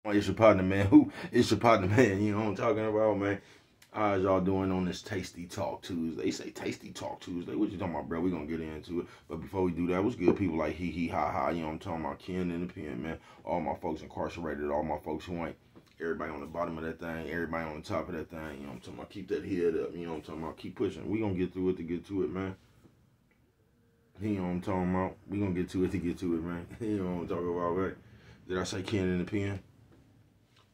It's your partner, man. Who? It's your partner, man. You know what I'm talking about, man. How's y'all doing on this Tasty Talk Tuesday? They say Tasty Talk Tuesday. What you talking about, bro? We gonna get into it. But before we do that, what's good? People like hee hee ha ha. You know what I'm talking about? Ken in the pen, man. All my folks incarcerated. All my folks who ain't. Everybody on the bottom of that thing. Everybody on the top of that thing. You know what I'm talking about? Keep that head up. You know what I'm talking about? Keep pushing. We gonna get through it to get to it, man. You know what I'm talking about? We gonna get to it to get to it, man. You know what I'm talking about, right? Did I say Ken in the pen?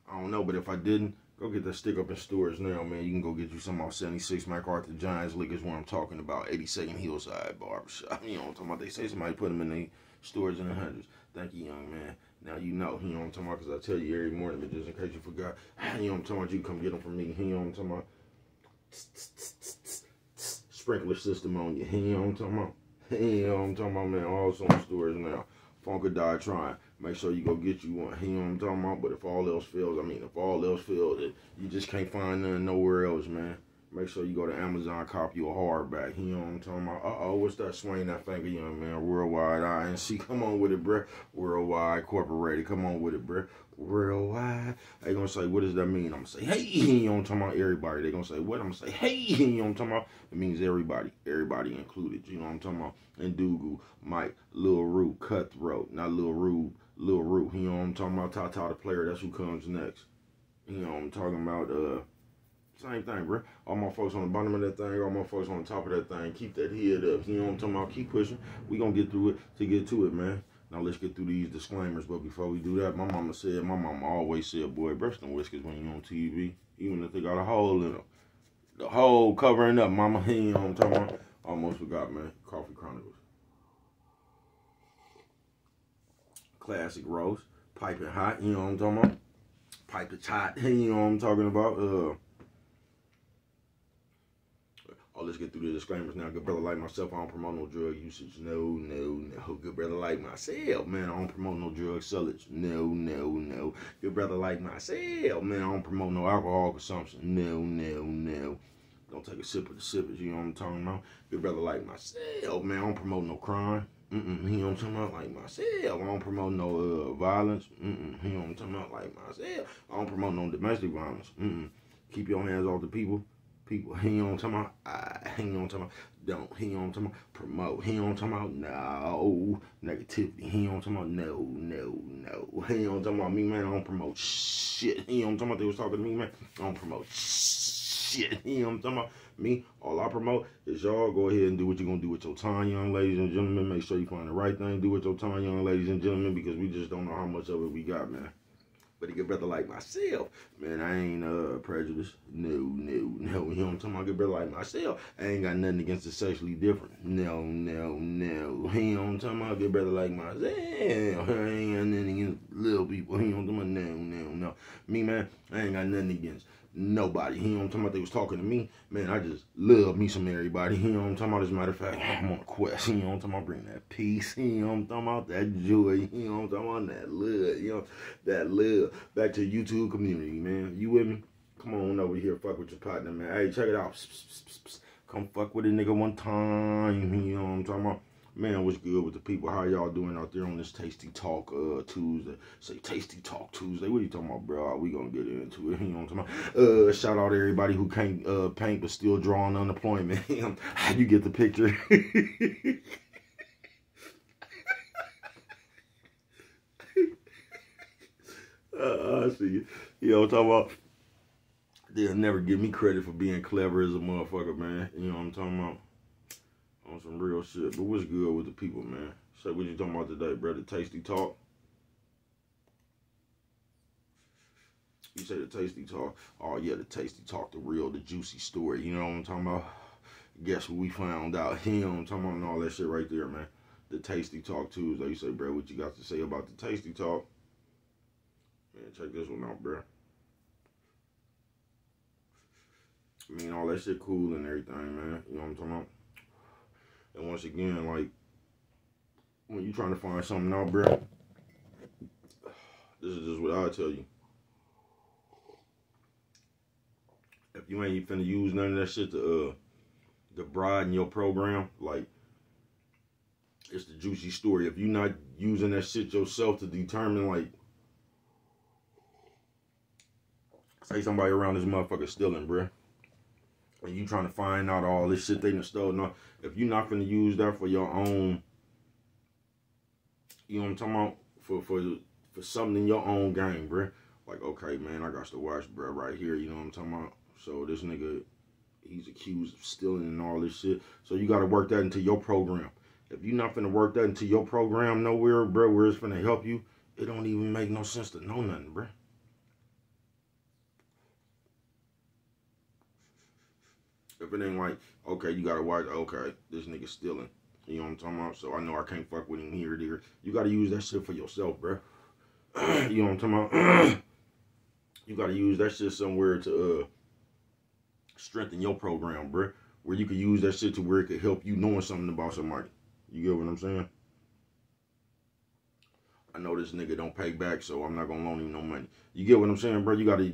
I don't know, but if I didn't, go get that stick up in stores now, man. You can go get you some off 76 MacArthur Giants Liquors, what I'm talking about. 82nd Hillside Barbershop. You know what I'm talking about? They say somebody put them in the stores in the hundreds. Thank you, young man. Now you know what I'm talking about, because I tell you every morning, but just in case you forgot, you know what I'm talking about, you come get them from me. You know what I'm talking about? Sprinkler system on you. You know what I'm talking about? You know what I'm talking about, man. Also in stores now. Funka Die Trying. Make sure you go get you one. You know what I'm talking about? But if all else fails, if all else fails, you just can't find none nowhere else, man. Make sure you go to Amazon, copy you a hardback. You know what I'm talking about? What's that swing that finger, young man? Worldwide INC. Come on with it, bruh. Worldwide Corporated. Come on with it, bruh. Worldwide. They gonna say, what does that mean? I'm gonna say, hey, you know what I'm talking about? Everybody. They gonna say, what? I'm gonna say, hey, you know what I'm talking about? It means everybody. Everybody included. You know what I'm talking about? And Dougal, Mike, Lil Root, Cutthroat, not Lil Rude, Lil Root. You know what I'm talking about? Tata the player. That's who comes next. You know what I'm talking about? Same thing, bro. All my folks on the bottom of that thing, all my folks on the top of that thing. Keep that head up. You know what I'm talking about? Keep pushing. We gonna get through it to get to it, man. Now let's get through these disclaimers. But before we do that, my mama always said, boy, breast and whiskers when you on TV, even if they got a hole in them. The hole covering up, mama. You know what I'm talking about? Almost forgot, man. Coffee Chronicles. Classic roast. Piping hot. You know what I'm talking about? Piping hot. You know what I'm talking about? Let's get through the disclaimers now. Good brother like myself, I don't promote no drug usage. No. Good brother like myself, man, I don't promote no drug sellage. No. Good brother like myself, man, I don't promote no alcohol consumption. No. Don't take a sip of the sippers, you know what I'm talking about? Good brother like myself, man, I don't promote no crime. You know what I'm talking about? Like myself. I don't promote no violence. You know what I'm talking about? Like myself. I don't promote no domestic violence. Keep your hands off the people. He know what I'm talking about. He know what I'm talking about. Don't. He know what I'm talking about. Promote. He know what I'm talking about. No. Negativity. He know what I'm talking about. No. He know what I'm talking about. Me, man, I don't promote shit. He know what I'm talking about. They was talking to me, man. I don't promote shit. He know what I'm talking about. Me, all I promote is y'all go ahead and do what you're going to do with your time, young ladies and gentlemen. Make sure you find the right thing to do with your time, young ladies and gentlemen, because we just don't know how much of it we got, man. But a good brother like myself, man, I ain't prejudiced. No. You know what I'm talking about? Good brother like myself, I ain't got nothing against the sexually different. No. You know what I'm talking about? Good brother like myself, I ain't got nothing against little people. You know what I'm talking about? No. Me, man, I ain't got nothing against nobody. You know what I'm talking about? They was talking to me, man, I just love me some everybody. You know what I'm talking about? As a matter of fact, I'm on a quest. You know what I'm talking about? Bring that peace. You know what I'm talking about? That joy. You know what I'm talking about? That love. You know, that love. Back to the YouTube community, man. You with me? Come on over here, fuck with your partner, man. Hey, check it out. Come fuck with a nigga one time. You know what I'm talking about? Man, what's good with the people? How y'all doing out there on this Tasty Talk Tuesday? Say Tasty Talk Tuesday. What are you talking about, bro? We gonna get into it. You know what I'm talking about? Shout out to everybody who can't paint but still drawing unemployment. You get the picture. I see you. You know what I'm talking about? They'll never give me credit for being clever as a motherfucker, man. You know what I'm talking about? On some real shit. But what's good with the people, man? So what you talking about today, brother? Tasty Talk? You say the Tasty Talk. Oh, yeah, the Tasty Talk, the real, the juicy story. You know what I'm talking about? Guess what we found out? You know what I'm talking about? And all that shit right there, man. The Tasty Talk Tuesday. You say, bro, what you got to say about the Tasty Talk? Man, check this one out, bro. I mean, all that shit cool and everything, man. You know what I'm talking about? And once again, like, when you trying to find something out, bro, this is just what I tell you. If you ain't finna use none of that shit to broaden your program, like, it's the juicy story. If you not using that shit yourself to determine, like, Say somebody around this motherfucker stealing, bruh. And you trying to find out all this shit they done stole. No, if you're not finna use that for your own, you know what I'm talking about? For something in your own game, bruh. Like, okay, man, I got to watch, bruh, right here. You know what I'm talking about? So this nigga, he's accused of stealing and all this shit. So you got to work that into your program. If you're not finna work that into your program nowhere, bruh, where it's finna help you, it don't even make no sense to know nothing, bruh. If it ain't like, okay, you gotta watch, okay, this nigga stealing. You know what I'm talking about? So I know I can't fuck with him here or there. You gotta use that shit for yourself, bruh. You know what I'm talking about? You gotta use that shit somewhere to strengthen your program, bruh. Where you could use that shit to where it could help you knowing something about somebody. You get what I'm saying? I know this nigga don't pay back, so I'm not gonna loan him no money. You get what I'm saying, bro? You gotta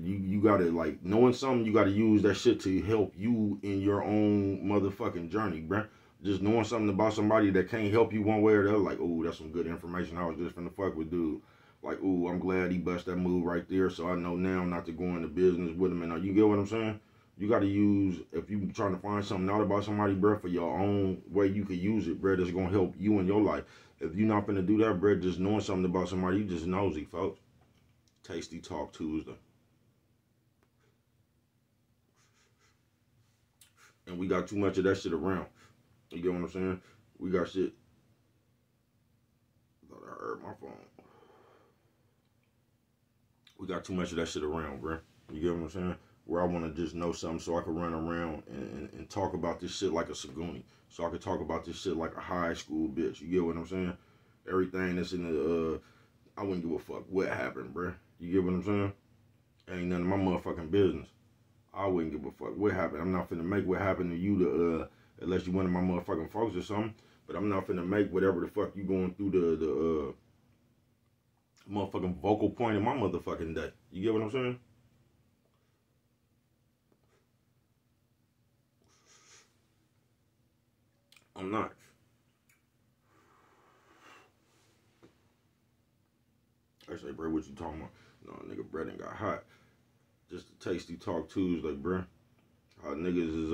like knowing something. You gotta use that shit to help you in your own motherfucking journey, bro. Just knowing something about somebody that can't help you one way or the other, like, oh, that's some good information. I was just finna fuck with dude. Like, oh, I'm glad he bust that move right there, so I know now not to go into business with him. And you get what I'm saying? You gotta use, if you trying to find something out about somebody, bro, for your own way you could use it, bro, that's gonna help you in your life. If you're not finna do that, bro, just knowing something about somebody, you just nosy, folks. Tasty Talk Tuesday. And we got too much of that shit around. You get what I'm saying? We got shit. I thought I heard my phone. We got too much of that shit around, bro. You get what I'm saying? Where I want to just know something so I can run around and talk about this shit like a Saguni. So I can talk about this shit like a high school bitch. You get what I'm saying? Everything that's in the, I wouldn't give a fuck what happened, bruh. You get what I'm saying? Ain't none of my motherfucking business. I wouldn't give a fuck what happened. I'm not finna make what happened to you unless you one of my motherfucking folks or something. But I'm not finna make whatever the fuck you going through the motherfucking vocal point in my motherfucking day. You get what I'm saying? I'm not. I say, bro, what you talking about? No, nigga, bread ain't got hot. Just a Tasty Talk Tuesday, bro. How niggas is,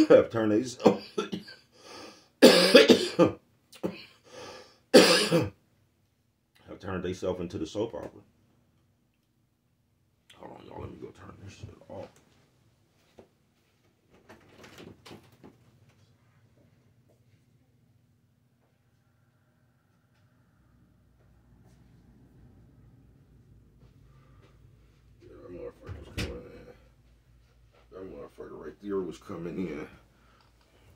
have turned themselves have turned themselves into the soap opera. Hold on, y'all. Let me go turn this shit off. Yeah, that motherfucker was coming in. That motherfucker right there was coming in.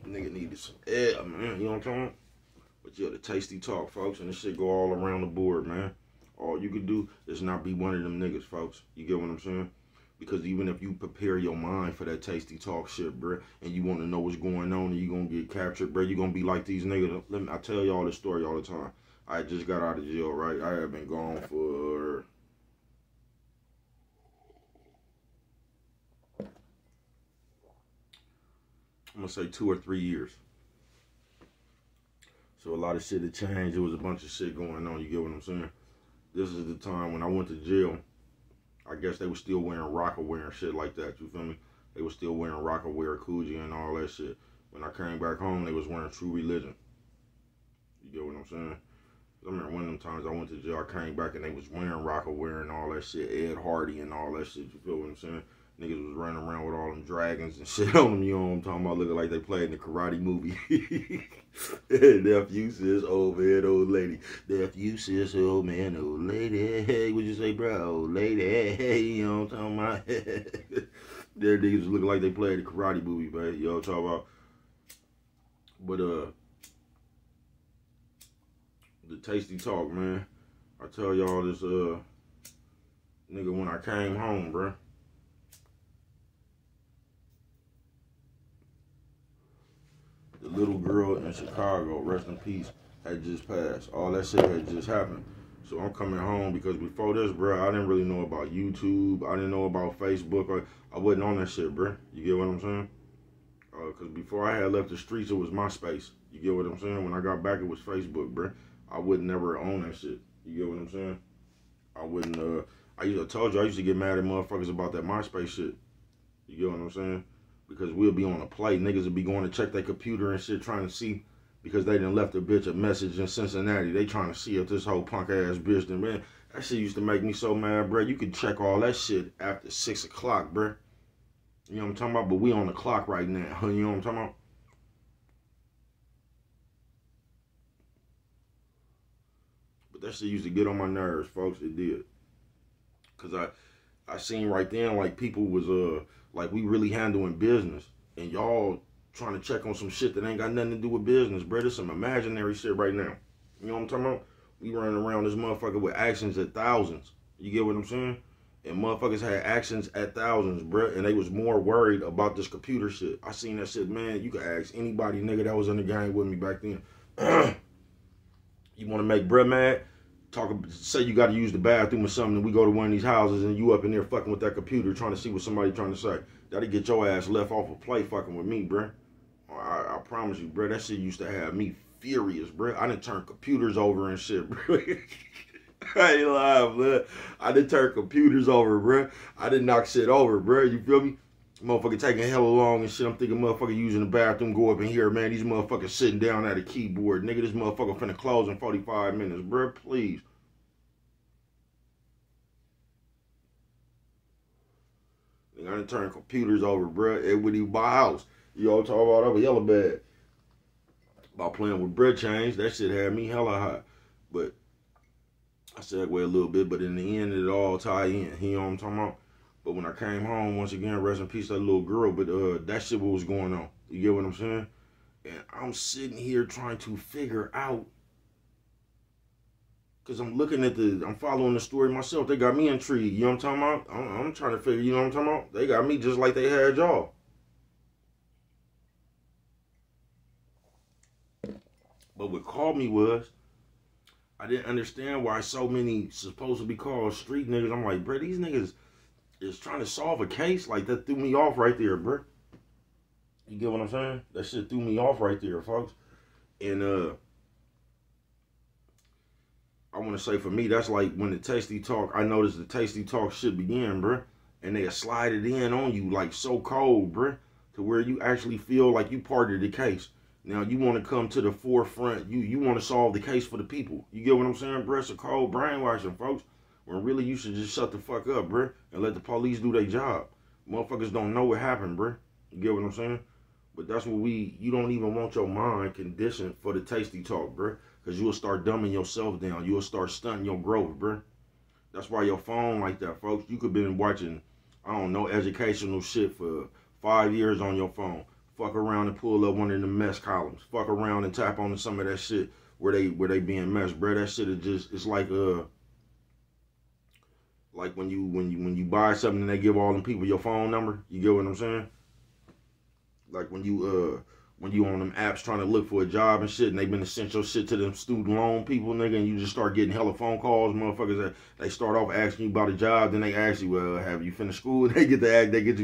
Nigga needed some air, man. You know what I'm talking about? But yeah, the Tasty Talk, folks, and this shit go all around the board, man. All you could do is not be one of them niggas, folks. You get what I'm saying? Because even if you prepare your mind for that Tasty Talk shit, bro, and you want to know what's going on and you going to get captured, bro, you going to be like these niggas. I tell y'all this story all the time. I just got out of jail, right? I have been gone for... I'm going to say 2 or 3 years. So a lot of shit had changed. There was a bunch of shit going on. You get what I'm saying? This is the time when I went to jail. I guess they were still wearing Rocawear and shit like that. You feel me? They were still wearing Rocawear, Coogee, and all that shit. When I came back home, they was wearing True Religion. You get what I'm saying? I remember one of them times I went to jail, I came back and they was wearing Rocawear and all that shit. Ed Hardy and all that shit. You feel what I'm saying? Niggas was running around with all them dragons and shit on them, you know what I'm talking about, looking like they played in the karate movie. Nephew says, old man, old lady. Nephew says, old man, old lady. Hey, what'd you say, bro? Old lady. Hey, you know what I'm talking about? Their niggas was looking like they played the karate movie, man. You know what I'm talking about? But, the Tasty Talk, man. I tell y'all this, nigga, when I came home, bro. The little girl in Chicago, rest in peace, had just passed. All that shit had just happened. So I'm coming home because before this, bro, I didn't really know about YouTube. I didn't know about Facebook. I wasn't on that shit, bro. You get what I'm saying? Because before I had left the streets, it was MySpace. You get what I'm saying? When I got back, it was Facebook, bruh. I would never own that shit. You get what I'm saying? I wouldn't, I told you, I used to get mad at motherfuckers about that MySpace shit. You get what I'm saying? Because we'll be on a play. Niggas will be going to check their computer and shit trying to see, because they done left a bitch a message in Cincinnati. They trying to see if this whole punk ass bitch done, man. That shit used to make me so mad, bruh. You could check all that shit after 6 o'clock, bruh. You know what I'm talking about? But we on the clock right now. You know what I'm talking about? But that shit used to get on my nerves, folks. It did. Because I seen right then, like, people was, like, we really handling business. And y'all trying to check on some shit that ain't got nothing to do with business, bro. There's some imaginary shit right now. You know what I'm talking about? We running around this motherfucker with actions at thousands. You get what I'm saying? And motherfuckers had actions at thousands, bruh. And they was more worried about this computer shit. I seen that shit, man. You could ask anybody, nigga, that was in the game with me back then. You want to make bruh mad? Say you got to use the bathroom or something, and we go to one of these houses, and you up in there fucking with that computer trying to see what somebody trying to say. That'll get your ass left off a play fucking with me, bruh. I promise you, bruh. That shit used to have me furious, bruh. I done turned computers over and shit, bruh. I ain't lying, blood. I done turned computers over, bruh. I done knock shit over, bruh. You feel me? Motherfucker taking hella long and shit. I'm thinking motherfucker using the bathroom, go up in here, man. These motherfuckers sitting down at a keyboard. Nigga, this motherfucker finna close in 45 minutes, bruh. Please. I done turned computers over, bruh. It wouldn't even buy a house. You all talk about over yellow bad. About playing with bread change, that shit had me hella hot. But I segue a little bit, but in the end, it all tie in. You know what I'm talking about? But when I came home, once again, rest in peace, that little girl. But that shit what was going on. You get what I'm saying? And I'm sitting here trying to figure out, because I'm looking at I'm following the story myself. They got me intrigued. You know what I'm talking about? I'm trying to figure, you know what I'm talking about? They got me just like they had y'all. But what called me was, I didn't understand why so many supposed to be called street niggas. I'm like, bro, these niggas is trying to solve a case. Like, that threw me off right there, bro. You get what I'm saying? That shit threw me off right there, folks. And I want to say for me, that's like when the Tasty Talk, I noticed the Tasty Talk shit began, bro. And they slide it in on you like so cold, bro, to where you actually feel like you part of the case. Now, you want to come to the forefront. You want to solve the case for the people. You get what I'm saying, bro? It's a cold brainwashing, folks. When really you should just shut the fuck up, bro, and let the police do their job. Motherfuckers don't know what happened, bro. You get what I'm saying? But that's what you don't even want your mind conditioned for the Tasty Talk, bro. Because you'll start dumbing yourself down. You'll start stunting your growth, bro. That's why your phone like that, folks. You could been watching, I don't know, educational shit for 5 years on your phone. Fuck around and pull up one of the mess columns. Fuck around and tap on some of that shit where they being messed, bro. That shit is just, it's like when you buy something and they give all them people your phone number. You get what I'm saying? Like when you on them apps trying to look for a job and shit, and they been to send your shit to them student loan people, nigga, and you just start getting hella phone calls, motherfuckers. That they start off asking you about a job, then they ask you, well, have you finished school? They get to act, they get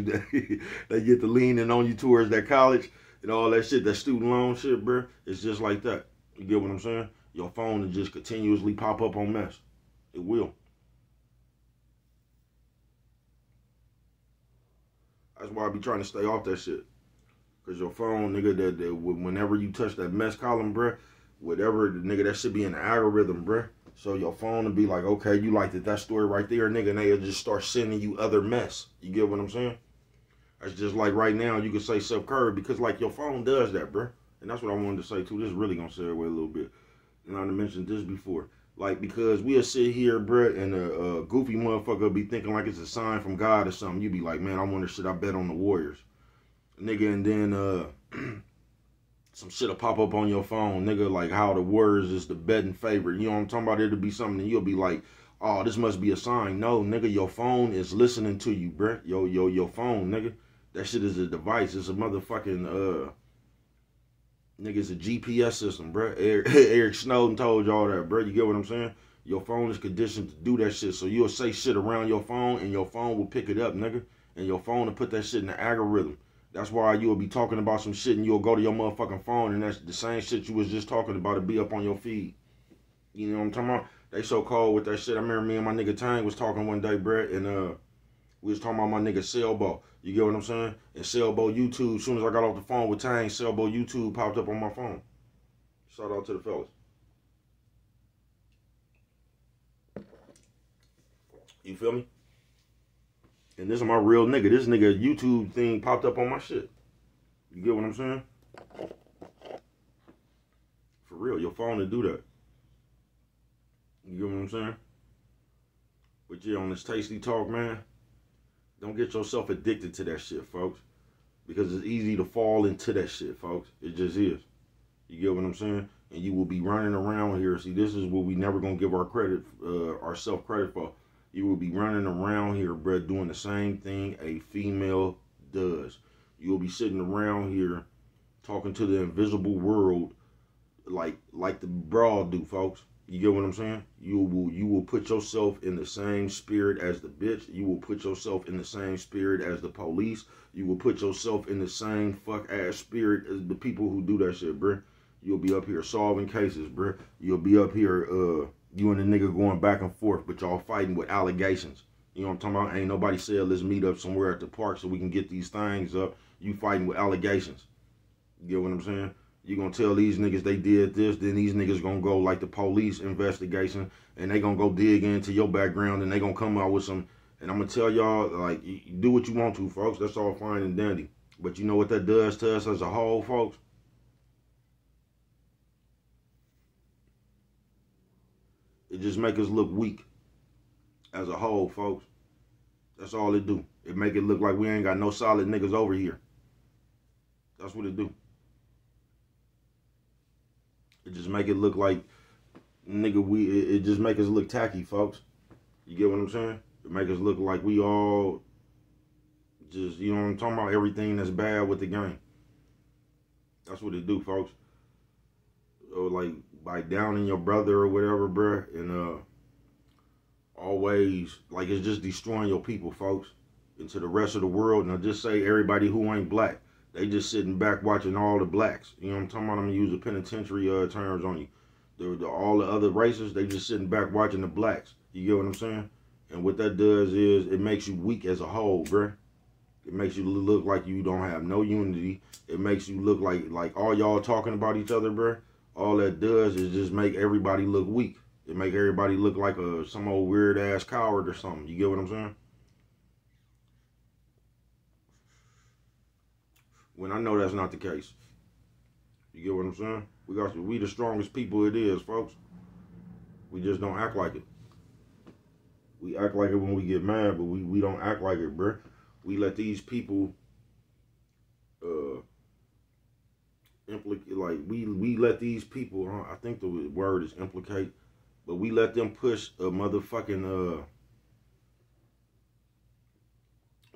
to leaning on you towards that college and all that shit, that student loan shit, bro. It's just like that. You get what I'm saying? Your phone will just continuously pop up on mess. It will. That's why I be trying to stay off that shit. Cause your phone, nigga, that whenever you touch that mess column, bruh, whatever, nigga, that should be in the algorithm, bruh. So your phone will be like, okay, you liked that story right there, nigga, and they'll just start sending you other mess. You get what I'm saying? That's just like right now, you can say self-curve because, like, your phone does that, bruh. And that's what I wanted to say, too. This is really going to segue a little bit. And I mentioned this before. Like, because we'll sit here, bruh, and a goofy motherfucker be thinking like it's a sign from God or something. You be like, man, I wonder, should I bet on the Warriors? Nigga, and then some shit'll pop up on your phone, nigga, like how the Warriors is the betting favorite. You know what I'm talking about? It'll be something, and you'll be like, oh, this must be a sign. No, nigga, your phone is listening to you, bruh. Your phone, nigga. That shit is a device. It's a motherfucking, nigga, it's a GPS system, bruh. Eric Snowden told y'all that, bruh. You get what I'm saying? Your phone is conditioned to do that shit. So you'll say shit around your phone, and your phone will pick it up, nigga. And your phone will put that shit in the algorithm. That's why you'll be talking about some shit and you'll go to your motherfucking phone and that's the same shit you was just talking about to be up on your feed. You know what I'm talking about? They so cold with that shit. I remember me and my nigga Tang was talking one day, Brett, and we was talking about my nigga Selbo. You get what I'm saying? And Selbo YouTube, as soon as I got off the phone with Tang, Selbo YouTube popped up on my phone. Shout out to the fellas. You feel me? And this is my real nigga. This nigga YouTube thing popped up on my shit. You get what I'm saying? For real, your phone to do that. You get what I'm saying? But yeah, on this tasty talk, man, don't get yourself addicted to that shit, folks. Because it's easy to fall into that shit, folks. It just is. You get what I'm saying? And you will be running around here. See, this is what we never gonna give our credit, ourself credit for. You will be running around here, bruh, doing the same thing a female does. You will be sitting around here talking to the invisible world like the broad do, folks. You get what I'm saying? You will put yourself in the same spirit as the bitch. You will put yourself in the same spirit as the police. You will put yourself in the same fuck ass spirit as the people who do that shit, bruh. You'll be up here solving cases, bruh. You'll be up here, you and the nigga going back and forth, but y'all fighting with allegations. You know what I'm talking about? Ain't nobody said let's meet up somewhere at the park so we can get these things up. You fighting with allegations. You get what I'm saying? You gonna tell these niggas they did this, then these niggas gonna go like the police investigation, and they gonna go dig into your background, and they gonna come out with some, and I'm gonna tell y'all, like, you do what you want to, folks. That's all fine and dandy. But you know what that does to us as a whole, folks? It just make us look weak as a whole, folks. That's all it do. It make it look like we ain't got no solid niggas over here. That's what it do. It just make it look like, nigga, it just make us look tacky, folks. You get what I'm saying? It make us look like we all just, you know what I'm talking about, everything that's bad with the game. That's what it do, folks. Or like, by downing your brother or whatever, bruh, and always, like, it's just destroying your people, folks, into the rest of the world. And I just say everybody who ain't black, they just sitting back watching all the blacks. You know what I'm talking about? I'm gonna use the penitentiary terms on you. All the other races, they just sitting back watching the blacks. You get what I'm saying? And what that does is it makes you weak as a whole, bruh. It makes you look like you don't have no unity. It makes you look like all y'all talking about each other, bruh. All that does is just make everybody look weak. It make everybody look like some old weird ass coward or something. You get what I'm saying? When I know that's not the case. You get what I'm saying? We the strongest people it is, folks. We just don't act like it. We act like it when we get mad, but we don't act like it, bruh. We let these people we let these people, I think the word is implicate, but we let them push a motherfucking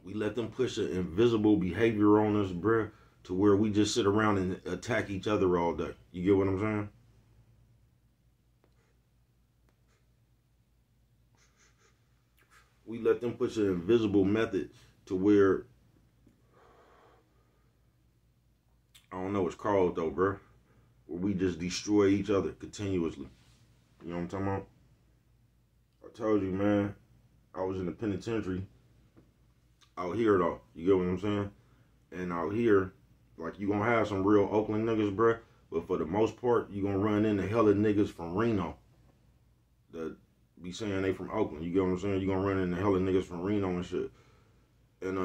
we let them push an invisible behavior on us, bruh, to where we just sit around and attack each other all day. You get what I'm saying? We let them push an invisible method to where, I don't know what's called though, bruh, where we just destroy each other continuously. You know what I'm talking about? I told you, man, I was in the penitentiary out here though. You get what I'm saying? And out here, like, you gonna have some real Oakland niggas, bruh, but for the most part, you gonna run into hella niggas from Reno that be saying they from Oakland. You get what I'm saying? You gonna run into hella niggas from Reno and shit. And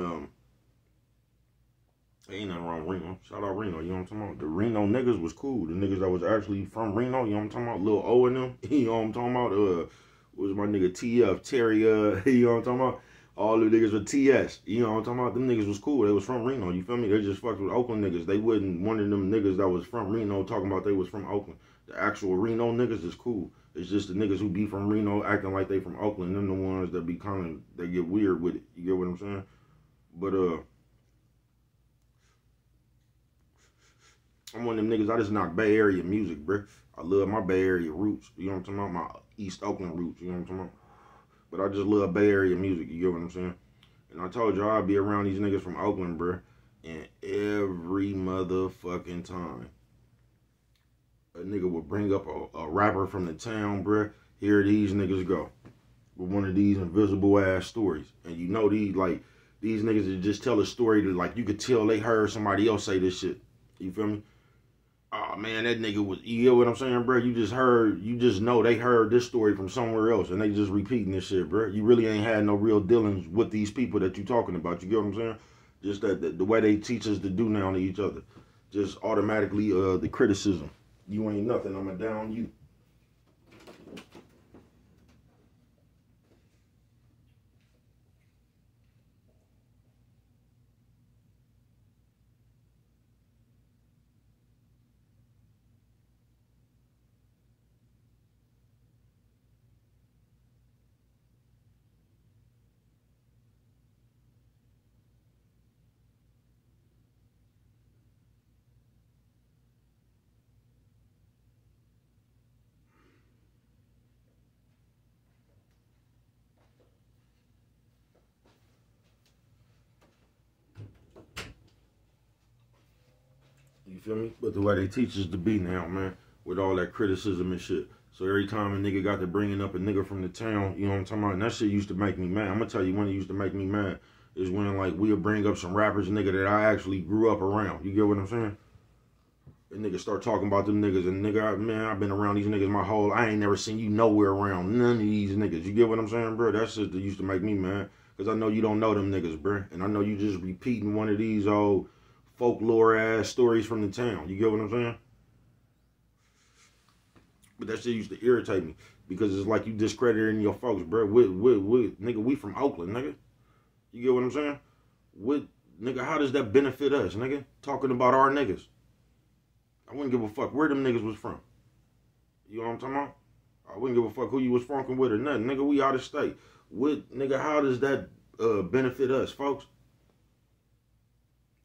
ain't nothing wrong with Reno. Shout out Reno, you know what I'm talking about? The Reno niggas was cool. The niggas that was actually from Reno, you know what I'm talking about? Lil O and them, you know what I'm talking about? Was my nigga TF, Terry, you know what I'm talking about? All the niggas were TS, you know what I'm talking about? Them niggas was cool. They was from Reno, you feel me? They just fucked with Oakland niggas. They wasn't one of them niggas that was from Reno talking about they was from Oakland. The actual Reno niggas is cool. It's just the niggas who be from Reno acting like they from Oakland. Them the ones that be kind of, they get weird with it. You get what I'm saying? But, I'm one of them niggas, I just knock Bay Area music, bruh. I love my Bay Area roots. You know what I'm talking about? My East Oakland roots, you know what I'm talking about? But I just love Bay Area music, you get what I'm saying? And I told you I'd be around these niggas from Oakland, bruh. And every motherfucking time a nigga would bring up a rapper from the town, bruh, here these niggas go with one of these invisible ass stories. And you know these niggas that just tell a story that like you could tell they heard somebody else say this shit. You feel me? Oh man, that nigga was, you get what I'm saying, bro? You just know they heard this story from somewhere else and they just repeating this shit, bro. You really ain't had no real dealings with these people that you talking about. You get what I'm saying? Just that the way they teach us to do now to each other. Just automatically the criticism. You ain't nothing, I'ma down you. You feel me? But the way they teach us to be now, man, with all that criticism and shit. So every time a nigga got to bringing up a nigga from the town, you know what I'm talking about? And that shit used to make me mad. I'm gonna tell you when it used to make me mad is when like we'll bring up some rappers, nigga, that I actually grew up around. You get what I'm saying? And niggas start talking about them niggas, and nigga, man, I've been around these niggas my whole, I ain't never seen you nowhere around none of these niggas. You get what I'm saying, bro? That shit that used to make me mad. Because I know you don't know them niggas, bro. And I know you just repeating one of these old folklore ass stories from the town. You get what I'm saying? But that shit used to irritate me. Because it's like you discrediting your folks, bro. Nigga, we from Oakland, nigga. You get what I'm saying? Nigga, how does that benefit us, nigga? Talking about our niggas. I wouldn't give a fuck where them niggas was from. You know what I'm talking about? I wouldn't give a fuck who you was funking with or nothing. Nigga, we out of state. Nigga, how does that benefit us, folks?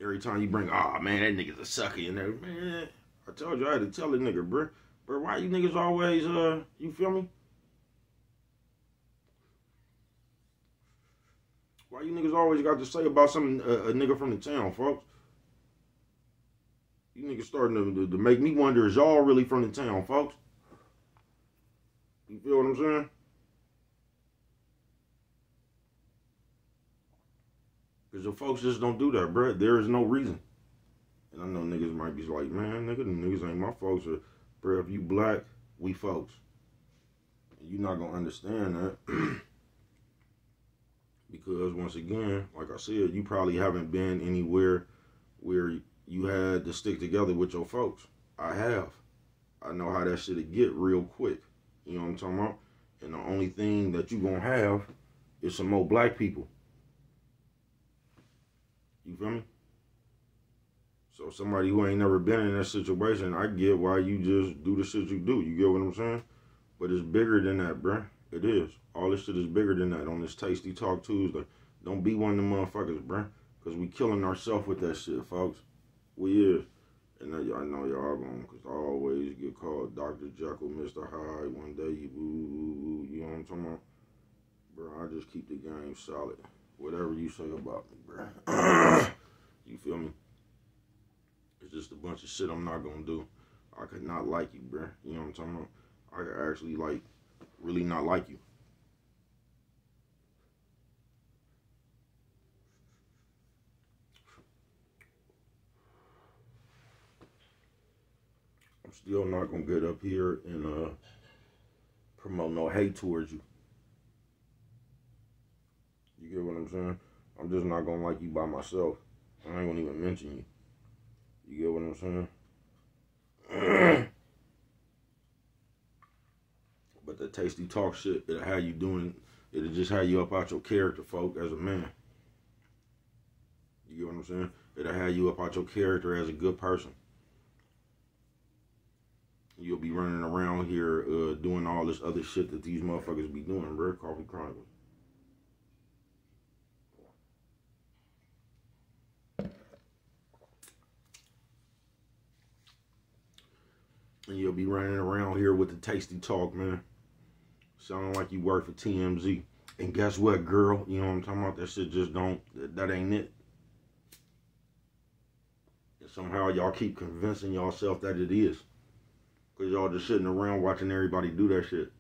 Every time you bring, oh man, that nigga's a sucker. And man, I told you I had to tell the nigga, bro. Bro, why you niggas always, you feel me? Why you niggas always got to say about something, a nigga from the town, folks? You niggas starting to make me wonder, is y'all really from the town, folks? You feel what I'm saying? Because the folks just don't do that, bro. There is no reason. And I know niggas might be like, man, nigga, them niggas ain't my folks. Or, bro, if you black, we folks. And you're not going to understand that. Because, once again, like I said, you probably haven't been anywhere where you had to stick together with your folks. I have. I know how that shit'll get real quick. You know what I'm talking about? And the only thing that you gonna have is some more black people. You feel me? So somebody who ain't never been in that situation, I get why you just do the shit you do. You get what I'm saying? But it's bigger than that, bruh. It is. All this shit is bigger than that on this Tasty Talk Tuesday. Don't be one of them motherfuckers, bruh. Because we killing ourselves with that shit, folks. We is. And I know y'all going, because I always get called Dr. Jekyll, Mr. Hyde. One day you know what I'm talking about? Bro, I just keep the game solid. Whatever you say about me, bro. You feel me? It's just a bunch of shit I'm not going to do. I could not like you, bro. You know what I'm talking about? I could actually, like, really not like you. Still not gonna get up here and promote no hate towards you. You get what I'm saying? I'm just not gonna like you by myself. I ain't gonna even mention you. You get what I'm saying? But the Tasty Talk shit, it'll have you doing, it'll just have you up out your character, folk, as a man. You get what I'm saying? It'll have you up out your character as a good person. You'll be running around here doing all this other shit that these motherfuckers be doing, bro. Coffee Chronicles. And you'll be running around here with the Tasty Talk, man. Sounding like you work for TMZ. And guess what, girl? You know what I'm talking about? That shit just don't, that ain't it. And somehow y'all keep convincing yourself that it is. Because y'all just sitting around watching everybody do that shit.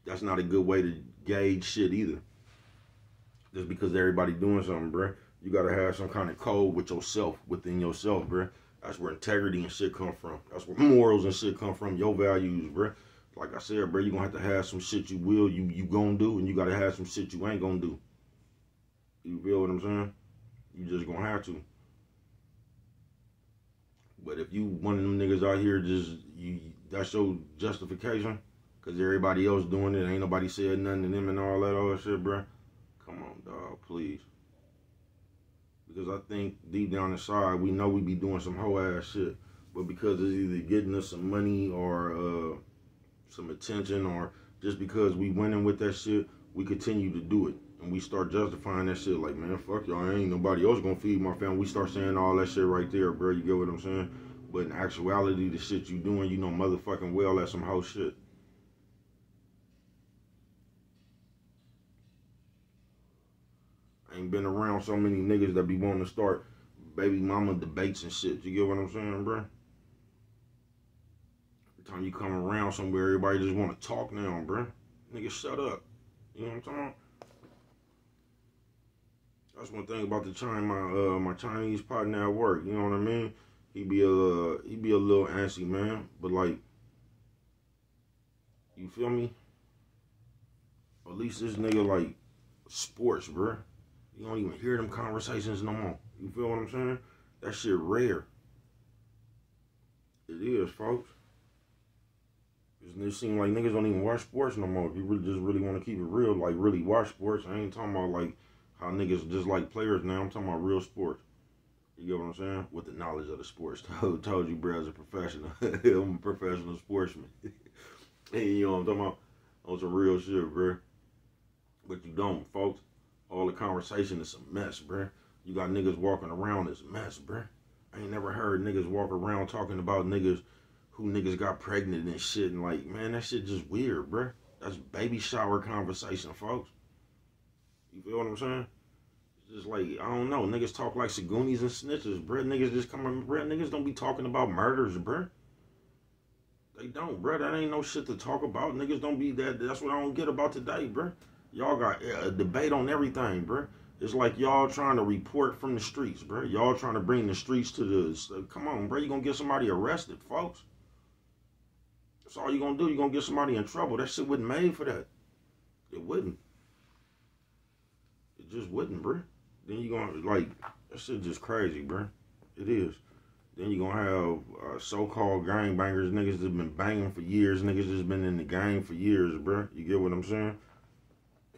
That's not a good way to gauge shit either. Just because everybody doing something, bruh. You gotta have some kind of code with yourself, within yourself, bruh. That's where integrity and shit come from. That's where morals and shit come from. Your values, bruh. Like I said, bruh, you gonna have to have some shit you will, you gonna do, and you gotta have some shit you ain't gonna do. You feel what I'm saying? You just gonna have to. But if you one of them niggas out here that's your justification, cause everybody else doing it, ain't nobody said nothing to them and all that other shit, bruh. Come on, dog, please. Because I think deep down inside, we know we be doing some hoe ass shit, but because it's either getting us some money or some attention, or just because we winning with that shit, we continue to do it. And we start justifying that shit like, man, fuck y'all, ain't nobody else gonna feed my family. We start saying all that shit right there, bro. You get what I'm saying? But in actuality, the shit you doing, you know motherfucking well that's some hoe shit. I ain't been around so many niggas that be wanting to start baby mama debates and shit. You get what I'm saying, bro? Every time you come around somewhere, everybody just want to talk now, bro. Nigga, shut up. You know what I'm talking about? That's one thing about my Chinese partner at work. You know what I mean? He be a little antsy, man. But like, you feel me? At least this nigga like sports, bro. You don't even hear them conversations no more. You feel what I'm saying? That shit rare. It is, folks. It seems like niggas don't even watch sports no more. If you really want to keep it real, like really watch sports. I ain't talking about like how niggas just like players now. I'm talking about real sports. You get what I'm saying? With the knowledge of the sports. Told you, bro, as a professional. I'm a professional sportsman. And you know what I'm talking about? On some real shit, bro. But you don't, folks. All the conversation is a mess, bro. You got niggas walking around as a mess, bro. I ain't never heard niggas walk around talking about niggas who niggas got pregnant and shit. And like, man, that shit just weird, bro. That's baby shower conversation, folks. You feel what I'm saying? It's just like, I don't know. Niggas talk like Sagoonies and snitches, bro. Niggas just come, bro. Niggas don't be talking about murders, bro. They don't, bro. That ain't no shit to talk about. Niggas don't be that. That's what I don't get about today, bro. Y'all got a debate on everything, bro. It's like y'all trying to report from the streets, bro. Y'all trying to bring the streets to the... Come on, bro. You gonna get somebody arrested, folks. That's all you gonna do. You gonna get somebody in trouble. That shit wasn't made for that. It wouldn't. It just wouldn't, bro. Then you gonna, like... That shit just crazy, bro. It is. Then you gonna have so-called gangbangers. Niggas that been banging for years. Niggas that's been in the game for years, bro. You get what I'm saying?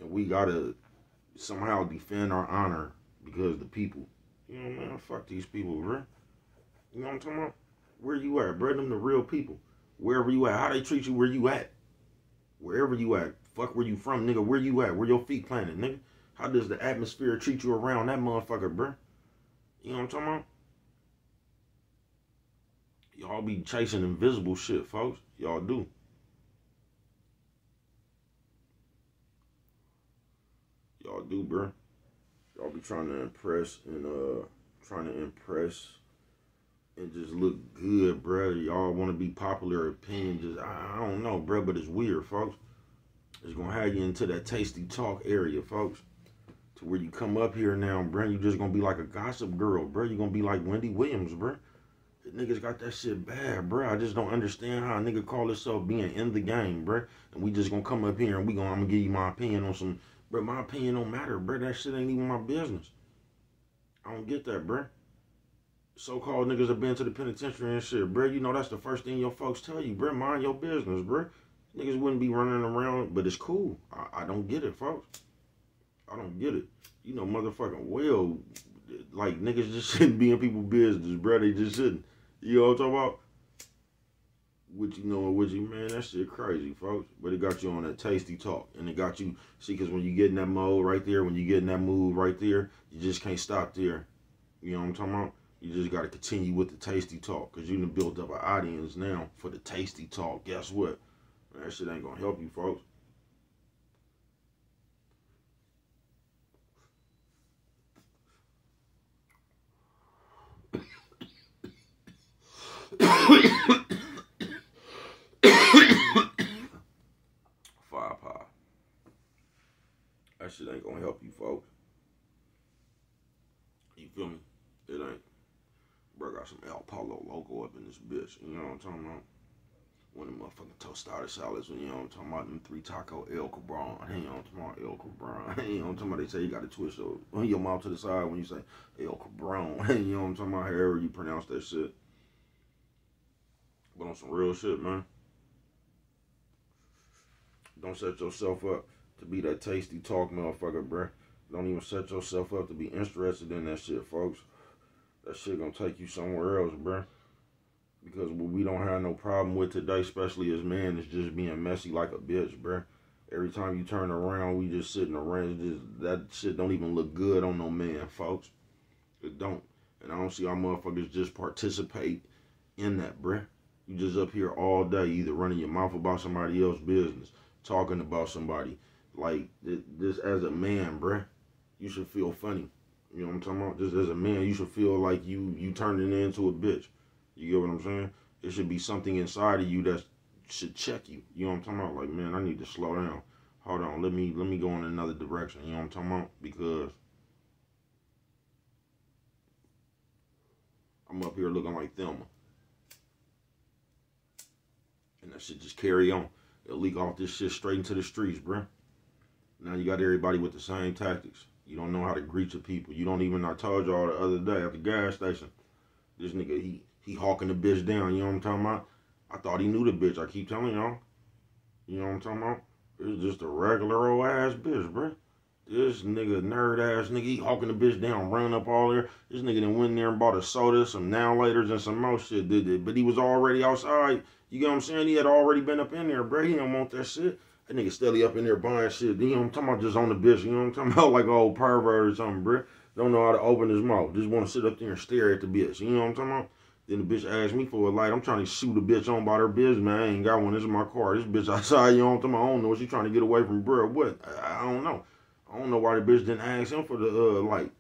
And we gotta somehow defend our honor because the people. You know, man, fuck these people, bro. You know what I'm talking about? Where you at, bro? Them the real people. Wherever you at. How they treat you where you at. Wherever you at. Fuck where you from, nigga. Where you at? Where your feet planted, nigga? How does the atmosphere treat you around that motherfucker, bro? You know what I'm talking about? Y'all be chasing invisible shit, folks. Y'all do. Y'all do, bro. Y'all be trying to impress and just look good, bro. Y'all want to be popular opinion. Just I don't know, bro, but it's weird, folks. It's gonna have you into that tasty talk area, folks. To where you come up here now, bro, you just gonna be like a gossip girl, bro. You gonna be like Wendy Williams, bro. The niggas got that shit bad, bro. I just don't understand how a nigga call himself being in the game, bro. And we just gonna come up here and I'm gonna give you my opinion on some, bro. My opinion don't matter, bro. That shit ain't even my business. I don't get that, bro. So-called niggas have been to the penitentiary and shit, bro. You know that's the first thing your folks tell you, bro. Mind your business, bro. Niggas wouldn't be running around, but it's cool. I don't get it, folks. I don't get it. You know, motherfucking well, like niggas just shouldn't be in people's business, bro. They just shouldn't. You know what I'm talking about? What you know and what you, man, that shit crazy, folks. But it got you on that tasty talk. And it got you, see, because when you get in that mode right there, when you get in that mood right there, you just can't stop there. You know what I'm talking about? You just got to continue with the tasty talk. Because you done built up an audience now for the tasty talk. Guess what? Man, that shit ain't going to help you, folks. Firepower. That shit ain't gonna help you, folks. You feel me? It ain't. Bro, got some El Polo logo up in this bitch. You know what I'm talking about? One of the motherfucking tostada salads. You know what I'm talking about? Them 3 taco El Cabron. You know what I'm talking about? El Cabron. You know what I'm talking about? They say you got to twist your mouth to the side when you say El Cabron. You know what I'm talking about? However you pronounce that shit. But on some real shit, man. Don't set yourself up to be that tasty talk motherfucker, bruh. Don't even set yourself up to be interested in that shit, folks. That shit gonna take you somewhere else, bruh. Because what we don't have no problem with today, especially as men, is just being messy like a bitch, bruh. Every time you turn around, we just sitting around. That shit don't even look good on no man, folks. It don't. And I don't see how motherfuckers just participate in that, bruh. You just up here all day, either running your mouth about somebody else's business, talking about somebody. Like, this as a man, bruh, you should feel funny. You know what I'm talking about? Just as a man, you should feel like you turning into a bitch. You get what I'm saying? It should be something inside of you that should check you. You know what I'm talking about? Like, man, I need to slow down. Hold on, let me go in another direction. You know what I'm talking about? Because I'm up here looking like Thelma. And that shit just carry on. It'll leak off this shit straight into the streets, bruh. Now you got everybody with the same tactics. You don't know how to greet your people. You don't even, I told y'all the other day at the gas station, this nigga, he hawking the bitch down. You know what I'm talking about? I thought he knew the bitch. I keep telling y'all. You know what I'm talking about? It's just a regular old ass bitch, bruh. This nigga, nerd ass nigga, he hawking the bitch down, running up all there. This nigga done went in there and bought a soda, some now laters, and some more shit. But he was already outside. You get what I'm saying? He had already been up in there, bruh. He don't want that shit. That nigga steady up in there buying shit. You know what I'm talking about? Just on the bitch. You know what I'm talking about? Like an old pervert or something, bruh. Don't know how to open his mouth. Just want to sit up there and stare at the bitch. You know what I'm talking about? Then the bitch asked me for a light. I'm trying to shoot a bitch on by her business, man. I ain't got one. This is my car. This bitch outside, you know what I'm talking about? I don't know. She trying to get away from bruh. What? I don't know. I don't know why the bitch didn't ask him for the light.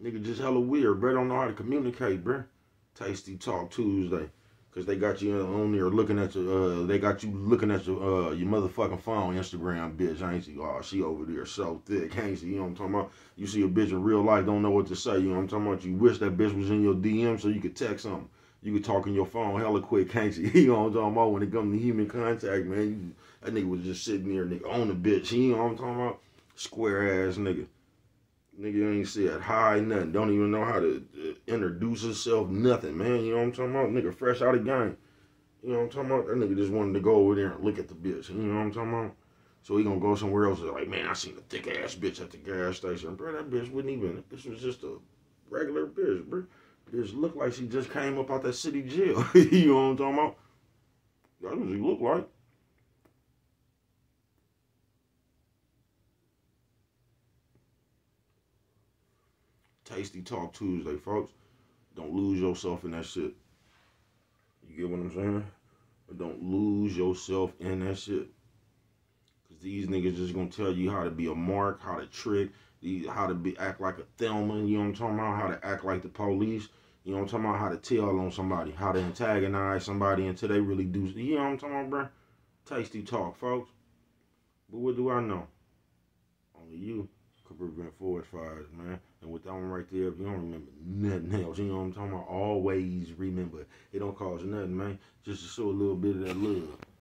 Nigga just hella weird, bruh. Don't know how to communicate, bruh. Tasty Talk Tuesday. Cause they got you on there looking at your, they got you looking at your motherfucking phone, Instagram, bitch. I ain't see, oh, she over there so thick, ain't she? You know what I'm talking about? You see a bitch in real life, don't know what to say. You know what I'm talking about? You wish that bitch was in your DM so you could text something. You could talk in your phone hella quick, can't you? You know what I'm talking about? When it comes to human contact, man, that nigga was just sitting there, nigga, on the bitch. You know what I'm talking about? Square ass nigga. Nigga ain't said hi, nothing. Don't even know how to introduce himself, nothing, man. You know what I'm talking about? Nigga fresh out of game. You know what I'm talking about? That nigga just wanted to go over there and look at the bitch. You know what I'm talking about? So he gonna go somewhere else. Like, man, I seen a thick ass bitch at the gas station. Bro, that bitch wouldn't even, this was just a regular bitch, bro. Bitch looked like she just came up out that city jail. You know what I'm talking about? That's what she looked like. Tasty Talk Tuesday, folks. Don't lose yourself in that shit. You get what I'm saying? But don't lose yourself in that shit. Because these niggas just gonna tell you how to be a mark, how to trick, how to act like a Thelma, you know what I'm talking about? How to act like the police. You know what I'm talking about? How to tell on somebody, how to antagonize somebody until they really do. You know what I'm talking about, bro? Tasty talk, folks. But what do I know? Only you could prevent forest fires, man. And with that one right there, if you don't remember nothing else, you know what I'm talking about? Always remember, it don't cost nothing, man. Just to show a little bit of that love.